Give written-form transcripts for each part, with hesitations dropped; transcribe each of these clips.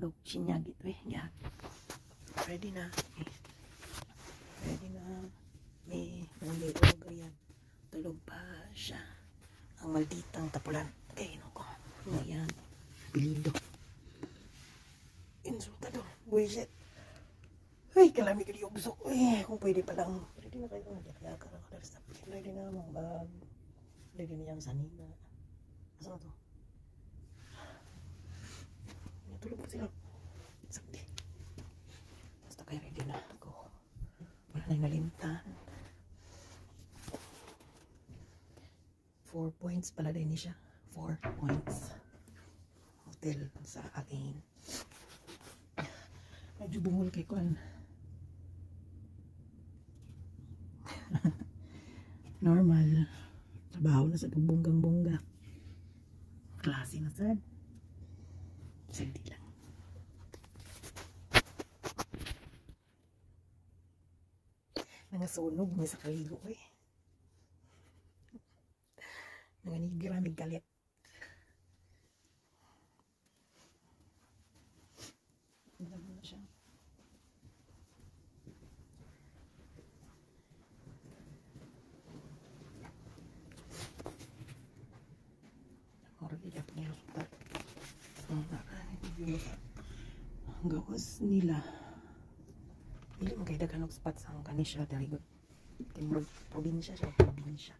tagaw sinyagit ya. Ready na. Ready na. May uli o ganyan. Tulog pa siya. Ang malditang tapulan. Okay, no ko. Ayan. Bilido. Insultado. Buisit. Ay, kalami ka di ubsok. Ay, kung pwede pa lang. Ready na kayo. Kaya ka lang. Ready na mga bag. Ready na yung sanina. Asa na to? Tulog pa sila. Sakti. Basta kayo ready na ako. Wala na yung nalimtan. 4 points pala din siya. 4 points. Hotel sa akin. Medyo bungol kay Kwan. Normal. Trabaho na sa bunggang-bungga. Klase na sad. Sagdi lang. Nangasunog may sa kaligo eh. Nanganigira may galit. Alam mo na siya. Ordi dapat nilusutan. Ang gawas nila. Hindi mo kayo daghan og spot sa kanisya dari timog probinsya siya, probinsya.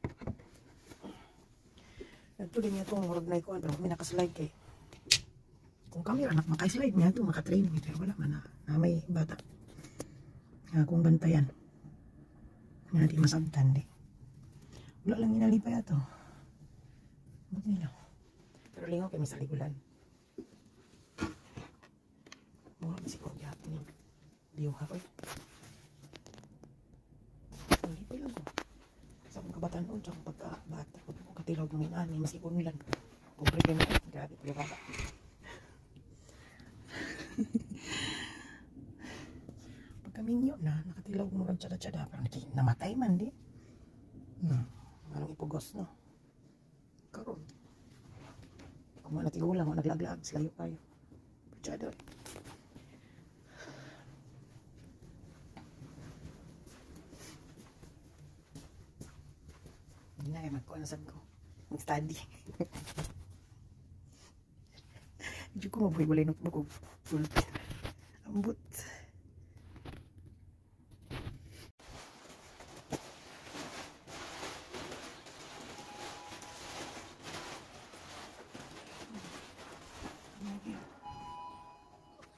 Ito din niya itong murag na ikuan, pero may nakaslide kay. Kung kami anak makaslide niya ito, makatrain mo. Pero wala man na may bata. Kung bantayan. Nga di masabtan di. Wala lang inalipay ito. Ba't nila? Pero lingaw kami sa ligulan. Murag si kong gihat niya. Diyo ha ko eh. Nalipay lang ko. Sa akong kabataan noon, sa akong pagkabata. Kung katilaw ng inani, masikon nilang. Kung pre na, grabe ko yung bata. Pagkaminyo na, nakatilaw ko murag tsada-tsada. Parang namatay man di. Anong ipugos no? Karoon. Kung mga natigulang, kung naglaglag, silayo kayo. Tsada eh. Hindi na kayo magkuanasab ko. Mag-study. Hindi ko mabuhay-walay notebook. Ambot.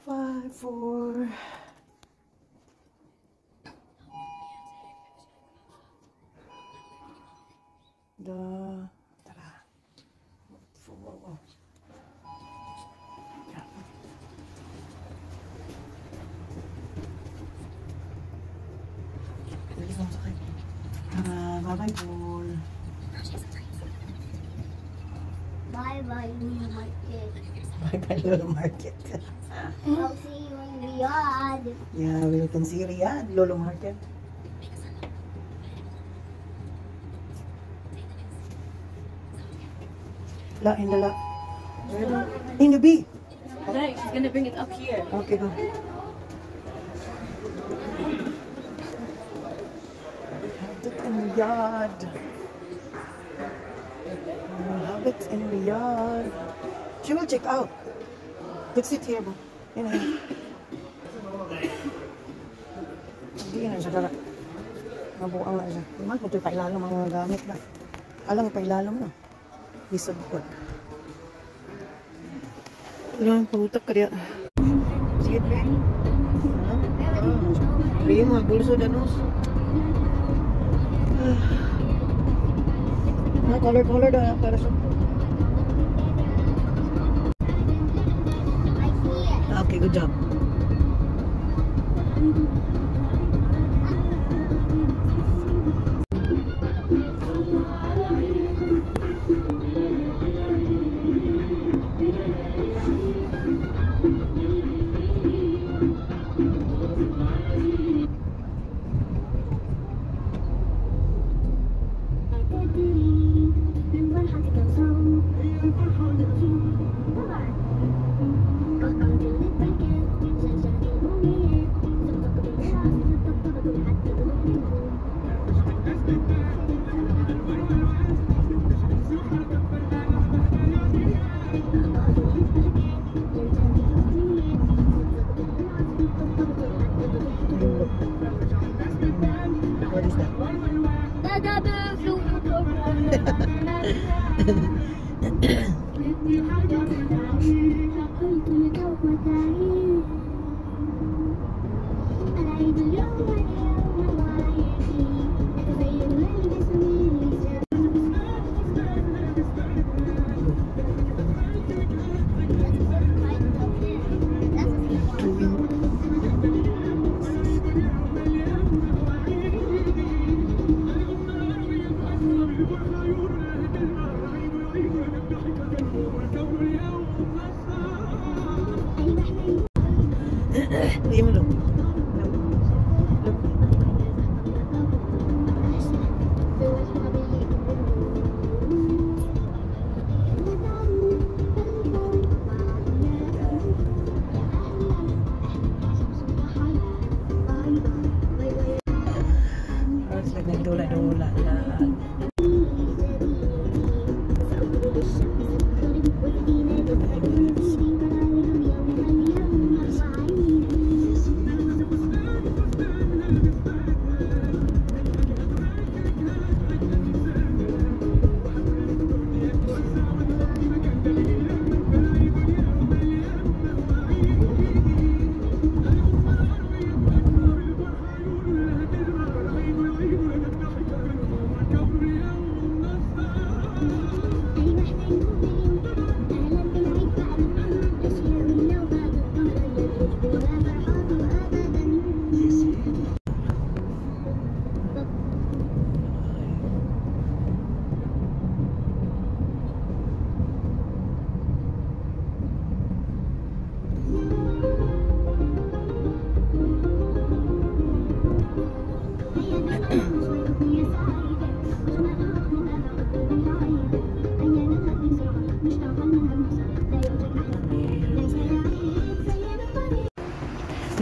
Five, four. Tara. Four. Yeah. Bye-bye, Paul. Bye-bye, Lulu Market. Bye-bye, Lolo Market. I'll see you in Riyadh. Yeah, we can see Riyadh, Lolo Market. In the B. No, she's gonna bring it up here. Okay, go. Have it in the yard. We'll have it in the yard. She will check out. Let's sit here, bro. In here. Hindi na siya kala. Mabuang na siya. Diba? Kung ito'y pailalom ang mga gamit na. Alam, pailalom na. Lisod po. Alam, pagutak ka diya. Sige, Ben. Riyo mga bulso danos. Color dah para sa. Okay, good job. But until it Hindi mo look. Nagdula-dula lang.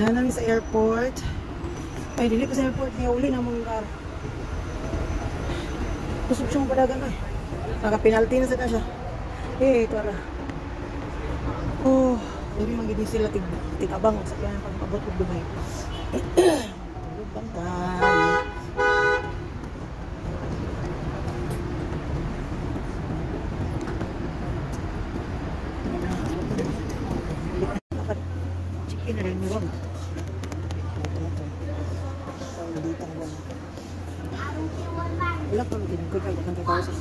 Na namin sa airport. Ay, dili pa sa airport niya. Uli na mong car. Kusog siyang padagan ay. Naka-penalty na sa siya. Eh, ito ara. Oh, hindi magiging sila tig-abang sa kanya pagpabot ng Dubai. Bantay. Chicken na rin mo lang. Wala pa mag-inagod ay dagang trabaho sa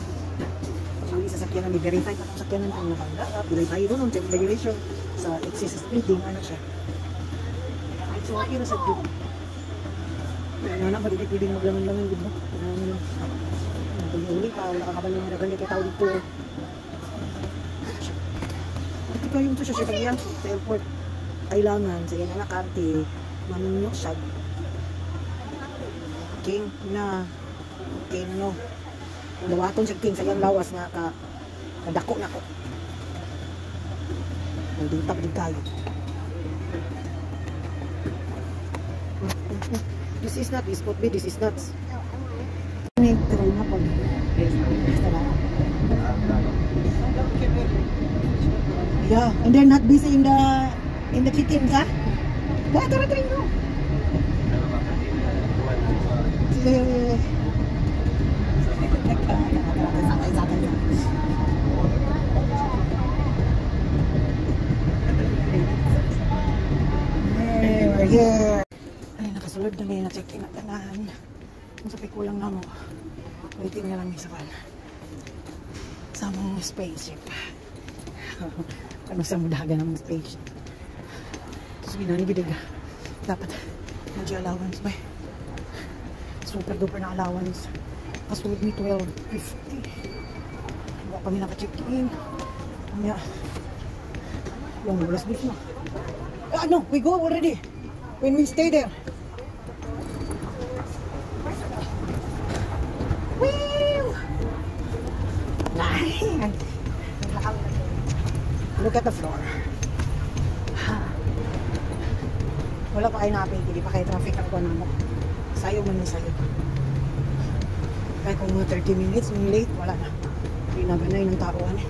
pag-uli sa sakyanan, i-verify pa sa sakyanan kung nakagala, pilay tayo doon, check regulation sa excess speeding, ano siya. So, okay na sa group. Kaya na, pwede pwedeng maglaman-laman group, no? Pag-uli pa, nakakabal yung naragan kay tao dito. Ito kayo yung siya kaya sa airport. Kailangan sa iyang anak arte, manunok siya. King na King no. Lawaton si King sa iyang lawas nga kadako na ko. Nandita pa din tayo. This is not, this could be, this is not. Try na po. Yeah, and they're not busy in the chicken, ha? Tara, no. We're here. Ay, nakasulod na may na-check-in at tanan. Kung sabi ko lang na mo, waiting na lang sa kan. Sa mong spaceship. Ano sa mudaga ng spaceship. Tapos binanibidig. Dapat nag-allowance ba? Super duper na allowance. Kasulod ni 12.50. Hindi kami naka-check-in. Kanya. Yung bulas dito na. No, we go already. When we stay there. Woo! Look at the floor. Wala pa kayo napin. Hindi pa kayo traffic ako na mo. Sayo man ni sayo. Kaya kung mga 30 minutes, may late, wala na. Hindi na ganay ng taruan eh.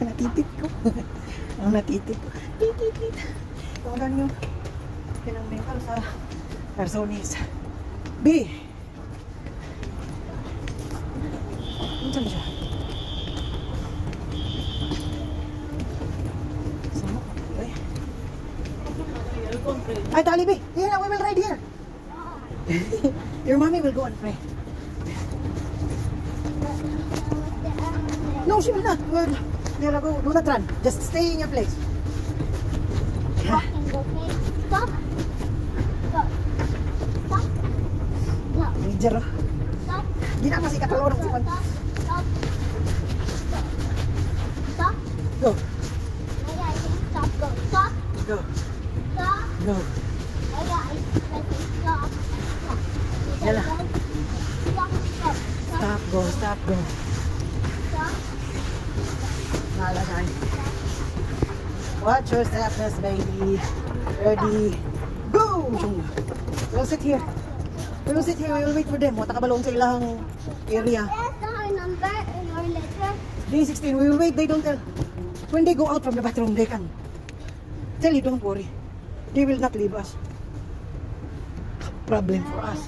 Natitip ko. Ang natitip ko. Titipit. Tawagan nyo. Pinang mental sa Arsonis. B. Ay, Talibi. Here na, we will ride here. Your mommy will go and pray. No, she will not. We'll go. Do not run. Just stay in your place. Walking, okay? Stop. Stop. Stop. Stop. Major. Stop. Di na masih katulong si Juan. Stop. Stop. Stop. Go. My guy, stop. Go. Stop. Go. Stop. Go. My guy, stop. Stop. Yala. Stop. Stop. Stop, go, stop, go. Stop. Nalagay. Watch your steps, baby. Ready. Go! We'll sit here. We will sit here. We will wait for them. Wata kabalong sa ilang area. That's our number in our letter. Day 16. We will wait. They don't tell. When they go out from the bathroom, they can tell you, don't worry. They will not leave us. Problem for us.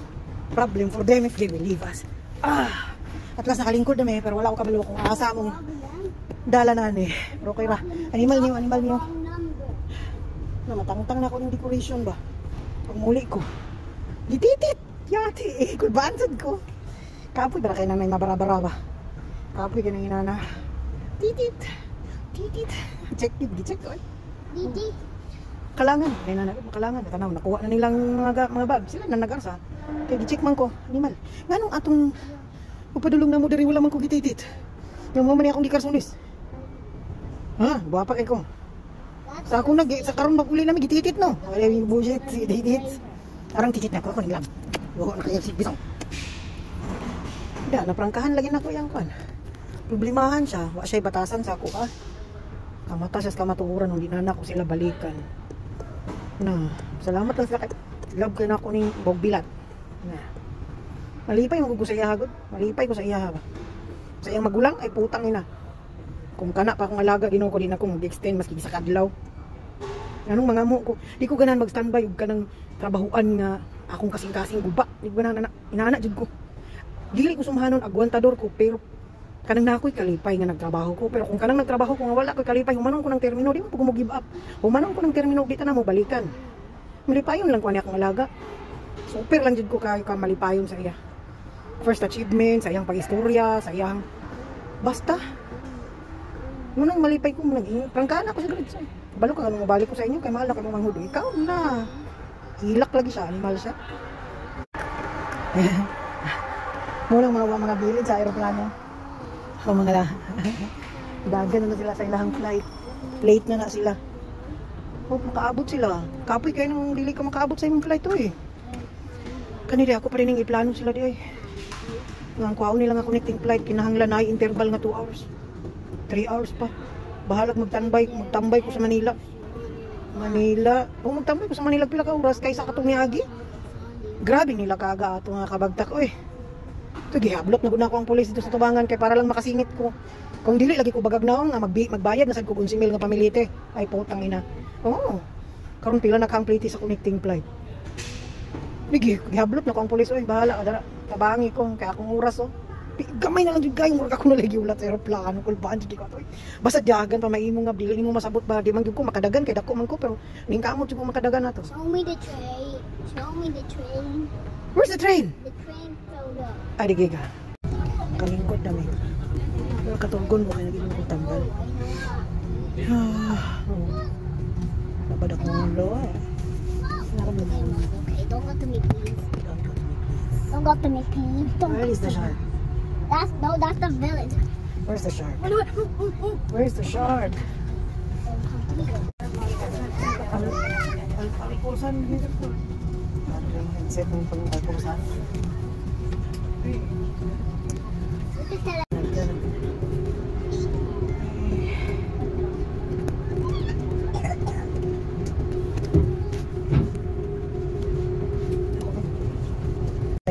Problem for them if they will leave us. At last nakalingkod na pero wala ko kabalo kung asa mong dala na ni. Pero okay ra. Animal niyo. Wrong number. Na matangtang na ako ng decoration ba. Pag muli ko. Gititit. Yati. Kulbansad ko. Kapoy ba na kayo na may mabara-bara ba? Kapoy ka na inana. Titit. Titit. Check it. Check ko. Didi. Kalangan. Kalangan. Tanaw. Nakuha na nilang mga bag. Sila na nagarsa. Kaya gi-check man ko. Animal. Nganong atong upadulong na mo diri wala man ko gititit. Yung mga mani akong gikarsunis. Ha? Buha pa kay ko. Sa ako sa karon maguli namin gititit no. Wala yung budget gititit. Arang titit na ko nilang. Buho na kaya si bisong. Da naprangkahan lagi na ko yang kwan. Problemahan siya, wa siya batasan sa ako ha. Kamata siya sa kamatuuran hindi na ako sila balikan. Na, salamat lang sa love kay na ako ning bogbilat. Na. Malipay yung gusto sa iya hagod. Malipay ko sa iya ba. Sa iyang magulang ay putang ina. Kung kana pa akong alaga Ginoo ko din ako mag-extend maski sa kadlaw. Anong mga mo ko, di ko ganan mag-standby ug kanang trabahuan nga akong kasing-kasing guba. Di ko ganan inaana jud ko. Dili ko sumhanon agwantador ko pero kanang nakoy kalipay nga nagtrabaho ko pero kung kanang nagtrabaho ko nga wala ko kalipay humanon ko ng termino di mo pag mo give up. Humanon ko ng termino di ta na mo balikan. Malipayon lang ko ani akong alaga. Super lang jud ko kayo ka malipayon sa iya. First achievement, sa iyang pag-istorya, sa iyang basta. Nung malipay ko, prangkaan ako sa galit sa'yo. Balo ka, anong mabalik ko sa inyo, kay mahal na kami manghudo. Ikaw na. Hilak lagi siya, animal siya. Mulang mga bilid sa aeroplano. O mga dagan na sila sa ilang flight. Late na sila. O, makaabot sila. Kapoy kayo nung dili ka makaabot sa imong flight to eh. Kanina ako pa rin yung iplano sila di ay. Ngang kuhaon nila nga connecting flight, kinahanglan na interval nga 2 hours. 3 hours pa. Bahalag magtambay ko sa Manila. Magtambay ko sa Manila pila ka oras kaysa katong niagi. Grabe nila kaaga ato nga kabagtak oy. Ito gihablot na gud na ako ang pulis dito sa tubangan kay para lang makasingit ko. Kung dili lagi ko bagagnaon nga magbayad na sad ko 11,000 nga pamilite. Ay putang ina. Oo. Karon pila na kang plate sa connecting flight. Gihablot na ko ang pulis oy, bahala ka dara. Tabangi ko kay akong oras oh. Gamay na lang jud kayo murag ako nalagi ulat sa eroplano kulbaan jud ko toy. Basta diagan pa maimo nga dili nimo masabot ba di man jud ko makadagan kay dako man ko pero ning kamot jud ko makadagan nato. Show me the train. Show me the train. Where's the train? The train showed up. Ay di giga. Kalingkod na mi. Pero katulgon mo kay naging ko tambal. Nabadak mo lo. Okay, don't go to me, please. Don't go to me, please. Where is the shark? That's the village. Where's the shark? Where's the shark? Alpusan dito po. Headset mo pang alpusan.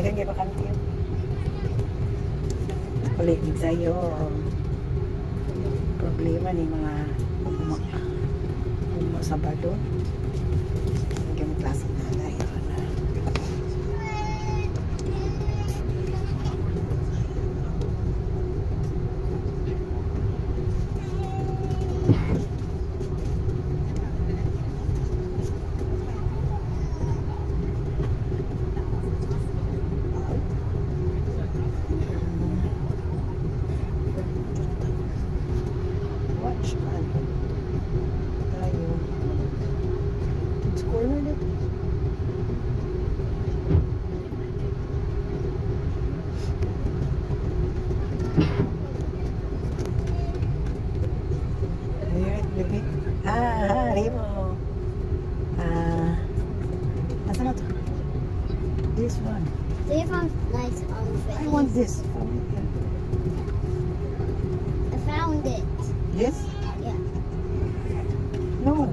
Lagyan pa kanti yun. Paligid sa'yo. Problema ni mga sabado. Lagyan mo klase na dahil na. Yes. I found it. Yes? Yeah. No.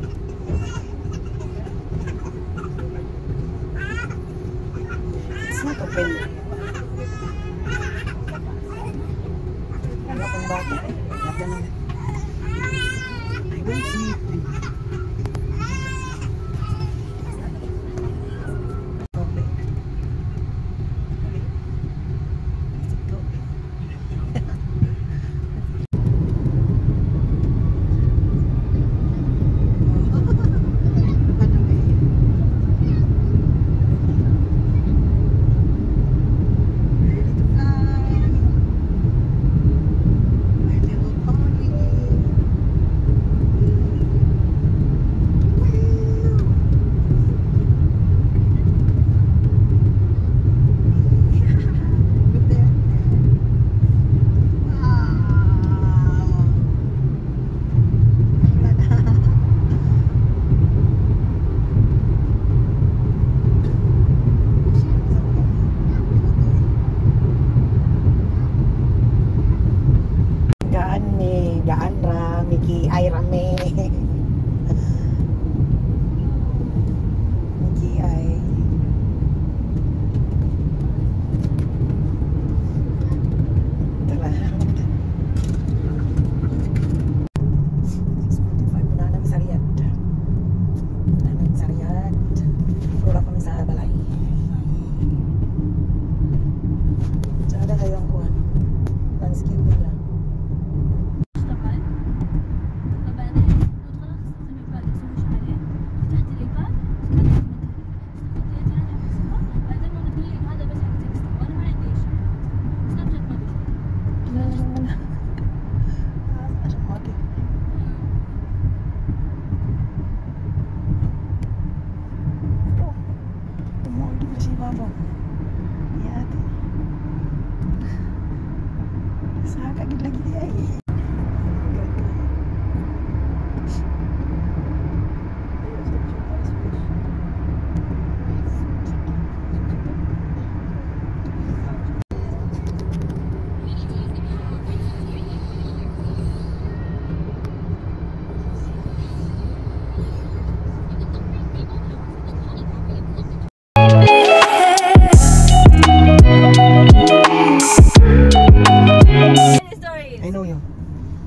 It's not open. Wala akong bata eh. Bata na. I don't see it. Okay. Is it open? Gaan ra, Miki ay rame. Miki ay. Tara. 6:45 na namin sa Riyadh. Namin sa Riyadh. Wala kami sa balay. Tsada kayo ang kuhan. Landscape nila.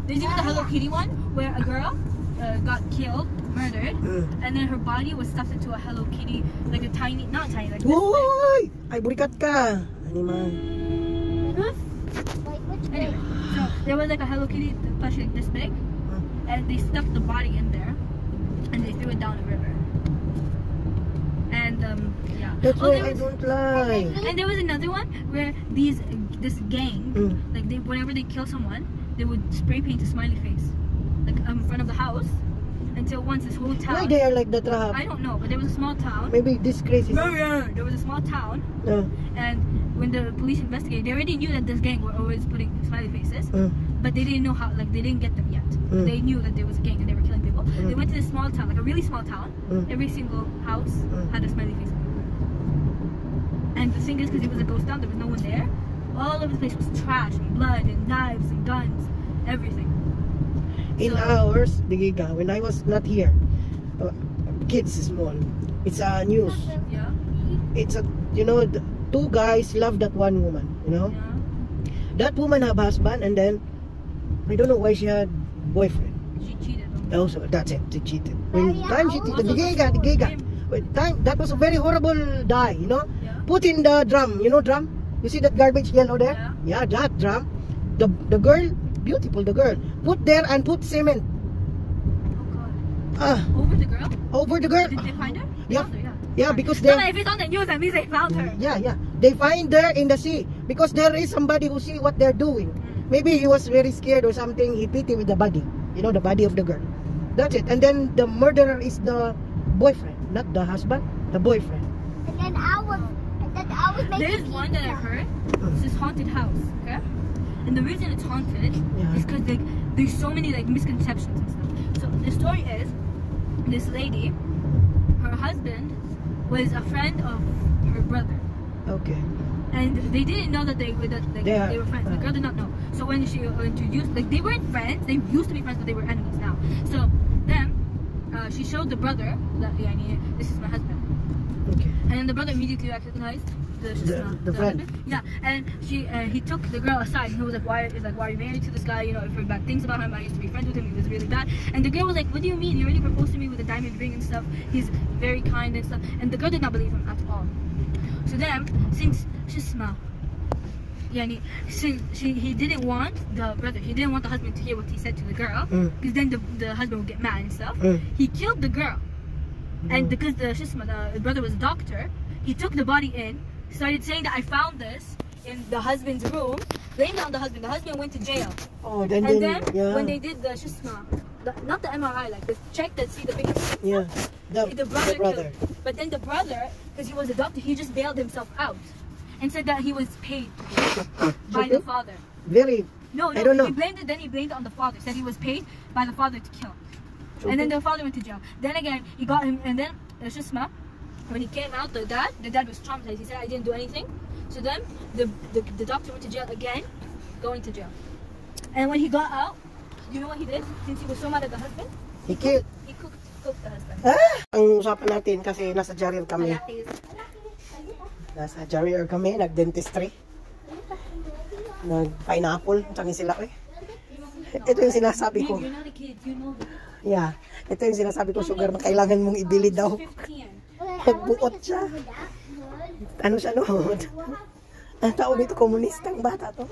There's even the Hello Kitty one where a girl got killed, murdered, and then her body was stuffed into a Hello Kitty, like a tiny, not tiny, like this. Uy! Ay, burikat ka! Animal. Anyway, so there was like a Hello Kitty plushie like this big, and they stuffed the body in there, and they threw it down the river. And yeah. That's why I don't like. And there was another one where this gang, like whenever they kill someone, they would spray paint a smiley face, like in front of the house, until once this whole town. Why they are like that, Rahab? I don't know, but there was a small town. Maybe this crazy. There was a small town, and when the police investigated, they already knew that this gang were always putting smiley faces, but they didn't know how. Like they didn't get them yet. They knew that there was a gang and they were killing people. They went to this small town, like a really small town. Every single house had a smiley face. And the thing is, because it was a ghost town, there was no one there. All over the place was trash and blood and knives and guns, everything. In ours, Digiga, when I was not here, kids small, it's a news. Yeah. It's a, you know, two guys love that one woman, you know. Yeah. That woman have husband, and then I don't know why she had boyfriend. She cheated. Also, that's it. She cheated. When time she cheated, Digiga. When time, that was a very horrible die, you know. Yeah. Put in the drum, you know drum. You see that garbage yellow there? Yeah, that drum. The girl, beautiful the girl. Put there and put cement. Oh God. Over the girl? Over the girl. Did they find her? Yeah. Yeah. Yeah, because they. No, if it's on the news, that means they found her. Yeah. They find her in the sea because there is somebody who see what they're doing. Maybe he was very scared or something. He pity with the body. You know, the body of the girl. That's it. And then the murderer is the boyfriend, not the husband. The boyfriend. And then I was making There's one that I heard. It's this haunted house, okay? And the reason it's haunted is because like there's so many like misconceptions and stuff. So the story is, this lady, her husband was a friend of her brother. Okay. and they didn't know that they were friends. The girl did not know. So when she introduced, like they weren't friends. They used to be friends, but they were enemies now. So then she showed the brother that this is my husband. Okay. And then the brother immediately recognized the friend. husband. Yeah, and he took the girl aside. And he was like, why are you married to this guy? You know, I've heard bad things about him. I used to be friends with him. He was really bad. And the girl was like, what do you mean? He already proposed to me with a diamond ring and stuff. He's very kind and stuff. And the girl did not believe him at all. So then, since Shisma, he didn't want the brother, he didn't want the husband to hear what he said to the girl, because then the husband would get mad and stuff. He killed the girl. And because the brother was a doctor, he took the body in, started saying that I found this in the husband's room, blamed it on the husband. The husband went to jail. Oh, then when they did the not the MRI, like the check that see the picture. Yeah. The brother. But then the brother, because he was a doctor, he just bailed himself out and said that he was paid by the father. Very. No, I don't know. He blamed it on the father. Said he was paid by the father to kill. And then the father went to jail. Then again, he got him, and then Shisma, when he came out, the dad was traumatized. He said, I didn't do anything. So then the doctor went to jail again, going to jail. And when he got out, you know what he did? Since he was so mad at the husband, he cooked the husband. Ang usapan natin kasi nasa Jarir kami. Nasa Jarir kami, nag-dentistry. Nag-pineapple, tangi sila eh. Ito yung sinasabi ko. You're not a kid, you know that. Yeah, ito yung sinasabi ko, sugar, na kailangan mong ibili daw. Nagbuot siya. Ano siya noon? Ang tao dito, komunistang bata to.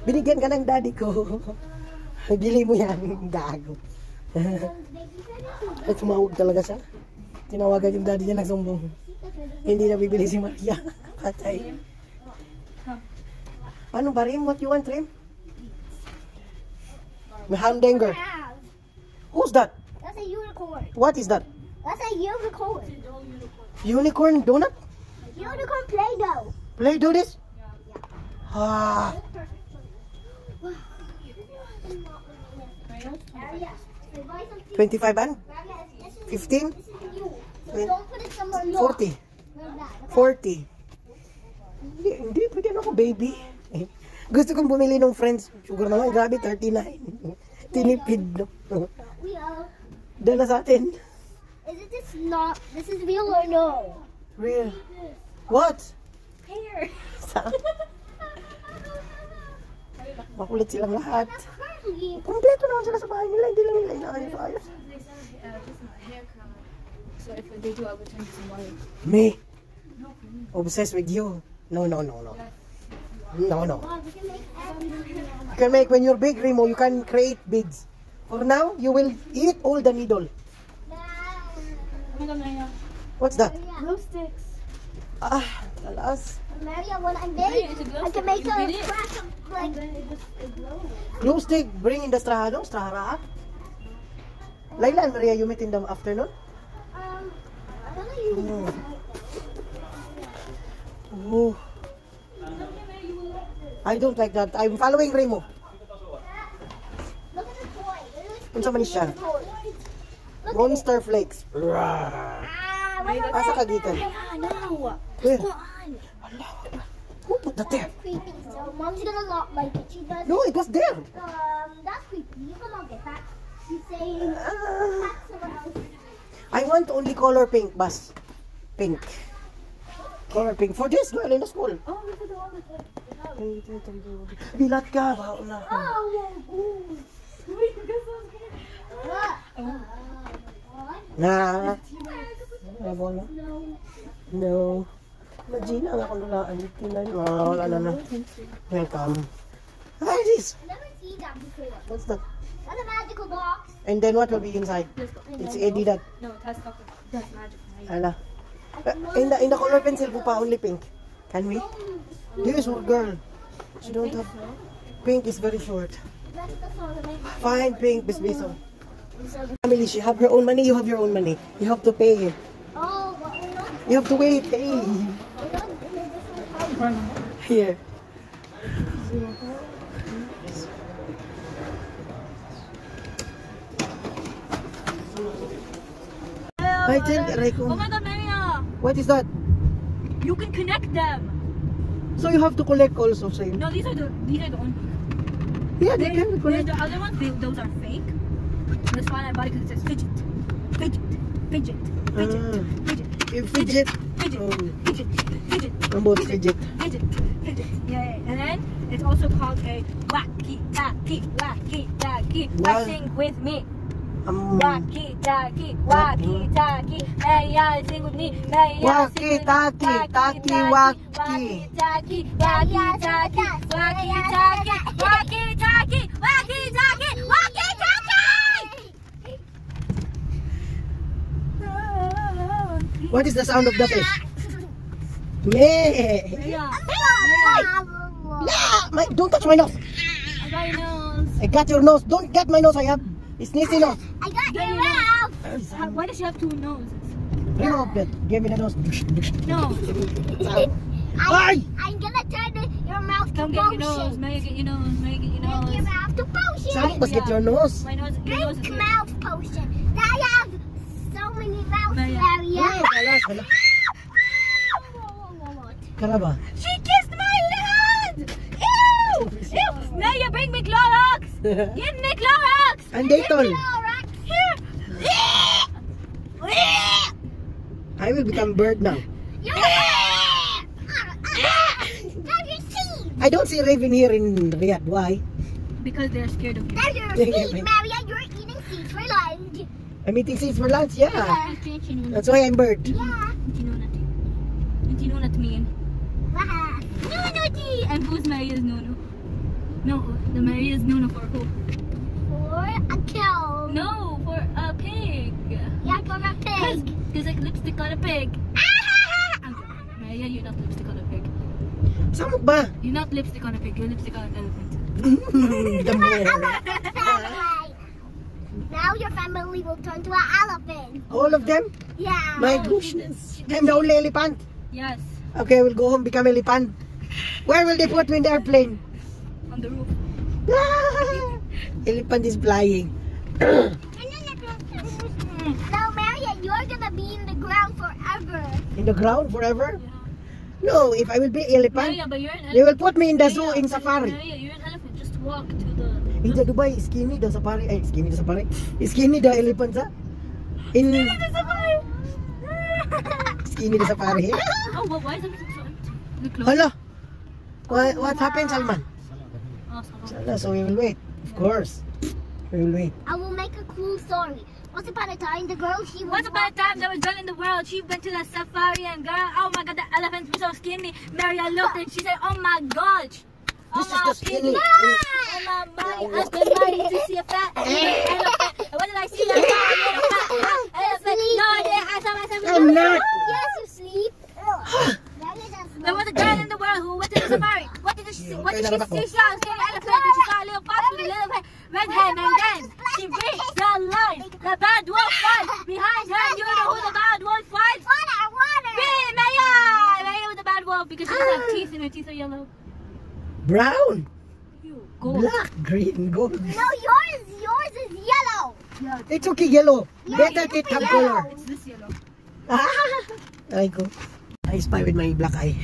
Binigyan ka ng daddy ko. Bili mo yan, gago. At tumawag talaga siya. Tinawagan yung daddy niya, nagsumbong. Hindi na bibili si Maria. Patay. Ano ba rin? What you want, Rim? Hamdanger. Who's that? That's a unicorn. What is that? That's a unicorn. Unicorn donut? Unicorn Play-Doh. Play-Doh this? Ah. Yeah. 25 and? 15? Don't put it somewhere 40. 40. Hindi, pwede na ako, baby. Gusto kong bumili ng friends. Sugar naman, grabe, 39. Tinipid, no? Dala sa atin. This is real or no? Real. What? Hair. Makulit silang lahat. Kompleto naman sila sa bahay nila. Hindi lang nila inaayos-ayos. So if they do, I will turn to some water. Me? Obsessed with you. No. No. You can make, when you're big, Remo, you can create beads. For now, you will eat all the needle. What's that? Glue sticks. Ah, talas. Maria, when I'm big, I can make a crack of like Glue stick, bring in the straw, no? Straw raha. Laila and Maria, you meet in the afternoon? I don't know. Oh. I don't like that. I'm following Remo. Look at the toy. Unsa man siya? Monster Flakes. Asa kagikan? No. Where? Go on. Who put that there? Creepy. So mom's gonna lock like it. She does. No, it was there. That's creepy. You come on, get that. She's saying Ah. that's someone else. I want only color pink, bus. Pink. Color pink. For this girl in the school. Oh, look at the one with the Bilat ka. Baon na. Na. No. Imagine ang akong lulaan. Wala na. Welcome. Hi, this. I've never seen that before. What's that? That's a magical box. And then what will be inside? It's Eddie that. No, that's magic. Ala. In the color pencil po pa only pink. Can we? This girl. She don't have. Pink is very short. That's the song that makes Fine, pink, bisbiso. Family, she have her own money. You have your own money. You have to pay. Oh, but we're not. You have to wait. Hey. Here. I tell Raiko. Oh my god, Maria! What is that? You can connect them. So you have to collect also, same. No, these are the only. Yeah, they can collect. The other ones, those are fake. This one I bought it because it says fidget, fidget, fidget, fidget, fidget. You fidget. Fidget, Oh. fidget, fidget, About fidget. fidget, fidget. Yeah. And then it's also called a wacky, wacky, wacky, wacky. Wow. Sing with me. Um, Wacky, tacky, wacky, tacky. May I sing with me? May I Wacky, sing with me? tacky, tacky, wacky. Wacky, tacky, wacky, tacky, wacky, tacky, wacky, tacky, wacky, tacky, wacky, tacky. What is the sound of the fish? Yeah. Yeah. My, don't touch my nose. I got your nose. I got your nose. Don't get my nose. I have sneezy nose. I got Get your your mouth. Why does she have two noses? Bring up that. Give me the nose. No. Ay! I'm gonna turn your mouth to Come get your nose. potion. May I get your nose. May I get your Make your nose. mouth to potion. Saan mas get your nose? My nose. Your nose is Drink here. mouth potion. I have so many mouth Maya. areas. Kala. Kala ba? She kissed my hand! Ew! Ew! Maya, bring me Clorox! Give me Clorox! And Dayton. Here! I will become bird now. I don't see raven here in Riyadh. Why? Because they're scared of you. There's your seed, Maria. You're eating seeds for lunch. I'm eating seeds for lunch. Yeah. Hindi That's why I'm bird. Yeah. know what mean. Wow. Nuno! And who's Maria's Nuno? No, the Maria's Nuno for who? For a cow. No, for a pig. Yeah, for a pig. Because like lipstick on a pig. Maria, you're not lipstick on a pig. Saan ba? You're not lipstick on a pig. You're lipstick on an elephant. The more. Now your family will turn to an elephant. All of them? Yeah. My goodness. I'm the only elephant. Yes, Okay, we'll go home, become elephant. Where will they put me in the airplane? on the roof. Elephant is flying. Now, Maria, you're gonna be in the ground forever. In the ground forever? No, if I will be elephant, Maria, but you're an elephant. they will put me in the zoo in safari. Maria, you're an elephant. Just walk to the... In the Dubai, skinny the safari. Ay, skinny the safari. Skinny the elephant, ha? In skinny the safari. Oh, well, why is everything so empty? The clothes. Hala. What happened, Salman? Oh, so- Sala, so we will wait. Of course. We will wait. I will make a cool story. Once upon a time, the girl she was. Once upon a time, there was girl in the world. She went to the safari and girl, oh my god, the elephants were so skinny. Maria looked and she said, oh my gosh. This is the skinny. Oh my, I've been wanting to see a fat elephant. And when did I see that fat elephant? No, I didn't. I saw myself. I'm not. Yes, you sleep. There was a girl in the world who went to the safari. What did she see? What did she see? She saw a skinny elephant and she saw a little fox with a little red head. And then she reached the line. The bad wolf fight. Behind her, you know who the bad wolf fights? Water. Me, Maya! Maya was the bad wolf because she doesn't have teeth and her teeth are yellow. Brown. You, gold. Black, green, gold. No, yours is yellow. It's okay, yellow. Yeah, Better it's it have yellow. color. It's this yellow. Aray ko. I spy with my black eye.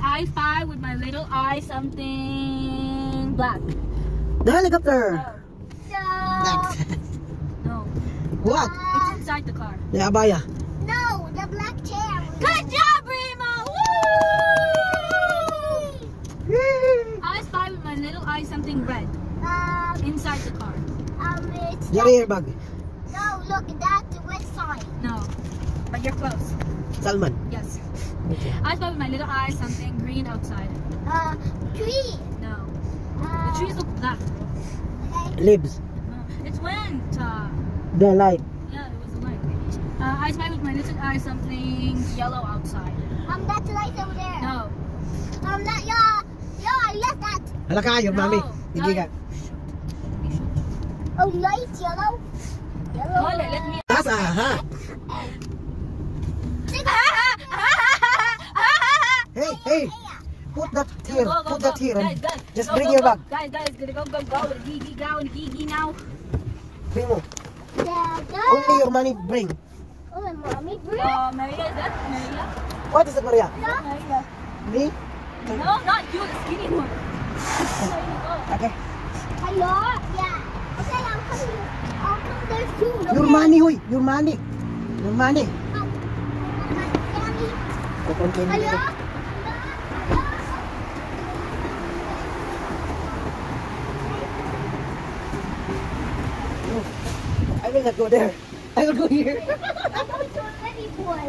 I spy with my little eye something black. The helicopter. No. No. What? It's inside the car. The abaya. No, the black chair. Good job, Remo! I spy with my little eye something red inside the car. It's Jerry airbag. no, look, that's the red sign. No. But you're close. Salman. Yes. Okay. I spy with my little eye something green outside. Tree. No. The trees look black. Okay. Libs. No. It's wind. The light. Yeah, it was the light. I spy with my little eye something yellow outside. That's the light over there. No. That, yeah, I left that. Hala ka, your No. mommy. Hindi ka. Oh, light yellow. Yellow. Hold it, let me. Tasa, ha? Hey, hey. Put that here. Go, Put that here. Guys, Just go, bring go, your go. bag. Guys, go. Gigi now. Bring mo. Dada. Only your money bring. Oh, mommy, bring. Maria, is that Maria? What is it, Maria? Maria. Me? No, not you, the skinny one. Okay. Hello? Yeah. Okay, I'll come here. I'll come there soon. Okay? Your money, huy. Your money. Your money. Hello? I will not go there. I will go here. I'm going to a ready boy.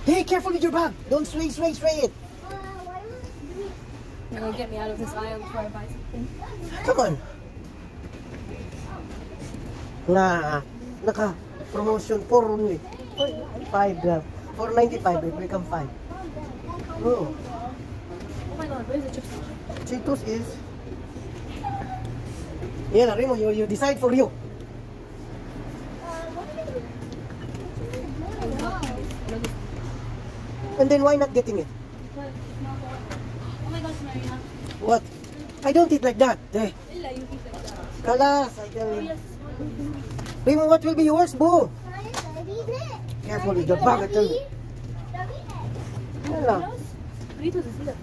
Hey, careful with your bag. Don't sway it. You're gonna get me out of this aisle before I buy something. Come on. Naka promotion 4 only. 5 grab. 4.95 it become 5. Oh. Oh my god, where's the chips? Cheetos is. Yeah, Remo, you decide for you. And then why not getting it? Oh my gosh, Marina. What? I don't eat like that. Eh. Illa, you eat like that. Kalas, I tell you. Remo, what will be yours, boo? Careful with your bag, I tell you. Wala. Doritos is here.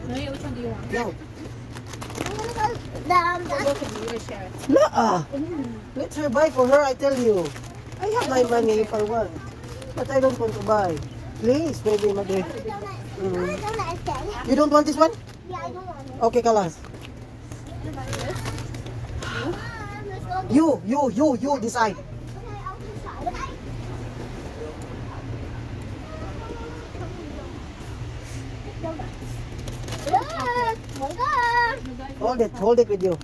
Maria, which one do you want? No. Both of you, we're gonna share it. La. Let her buy for her, I tell you. I have my money if I want. But I don't want to buy. Please, maybe, Madre. You don't want this one? Yeah, I don't want it. Okay, Kalas. You decide. Okay, I'll decide. Okay. Hold it with you.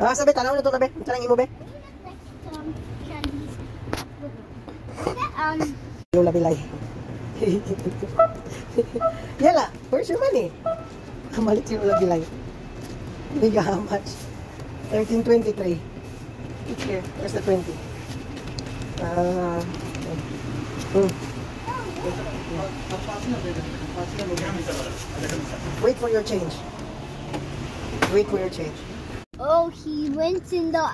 Sabi, tanaw na ito na, be. Tanangin mo, be. Yung labilay. Yala, where's your money? Kamalit yung labilay. Biga, how much? 13.23. Here, where's the 20? Wait for your change. Wait for your change. Oh, he went in the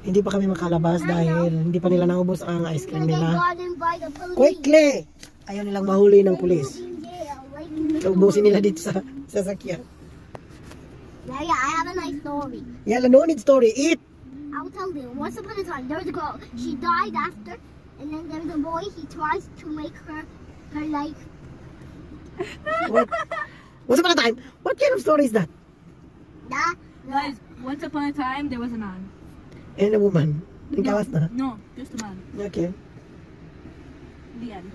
Hindi pa kami makalabas dahil hindi pa nila naubos ang ice cream nila. garden by the police. Quickly! Ayaw nilang mahuli ng pulis. Yeah, like, Ubusin nila dito sa sasakyan. yeah, I have a nice story. Yala, no need story. Eat! I'll tell you. Once upon a time, there was a girl. She died after, and then there's a boy. He tries to make her like. What? Once upon a time? What kind of story is that? That. Guys, once upon a time, there was a man. And a woman. Nagkawas na. No, just a man. Okay. The end.